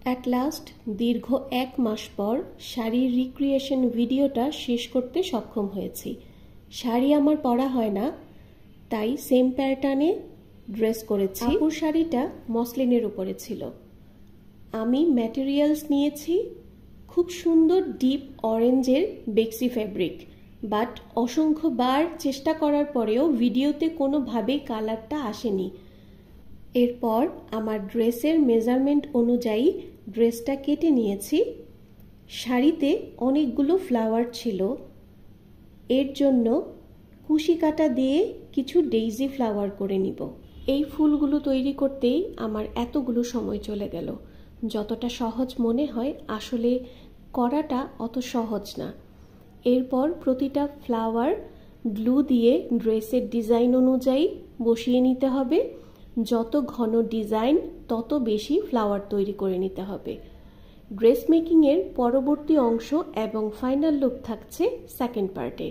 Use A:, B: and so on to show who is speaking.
A: At last দীর্ঘ 1 মাস পর শাড়ির রিক্রিয়েশন ভিডিওটা শেষ করতে সক্ষম হয়েছি। শাড়ি আমার পরা হয় না, তাই সেম প্যাটার্নে ড্রেস করেছি। আপুর শাড়িটা মসলিনের উপরে ছিল। আমি ম্যাটেরিয়ালস নিয়েছি খুব সুন্দর ডিপ অরেঞ্জের বেক্সি ফ্যাব্রিক, বাট অসংখ্যবার চেষ্টা করার পরেও ভিডিওতে কোনোভাবেই কালারটা আসেনি। এরপর আমার ড্রেসের মেজারমেন্ট অনুযায়ী ড্রেসটা কেটে নিয়েছি। শাড়িতে অনেকগুলো ফ্লাওয়ার ছিল, এর জন্য কুশি কাটা দিয়ে কিছু ডেইজি ফ্লাওয়ার করে নিব। এই ফুলগুলো তৈরি করতেই আমার এতগুলো সময় চলে গেল। যতটা সহজ মনে হয় আসলে করাটা অত সহজ না। এরপর প্রতিটা ফ্লাওয়ার গ্লু দিয়ে ড্রেসের ডিজাইন অনুযায়ী বসিয়ে নিতে হবে। যত ঘন ডিজাইন তত বেশি ফ্লাওয়ার তৈরি করে নিতে হবে। ড্রেস মেকিংয়ের পরবর্তী অংশ এবং ফাইনাল লুক থাকছে সেকেন্ড পার্টে।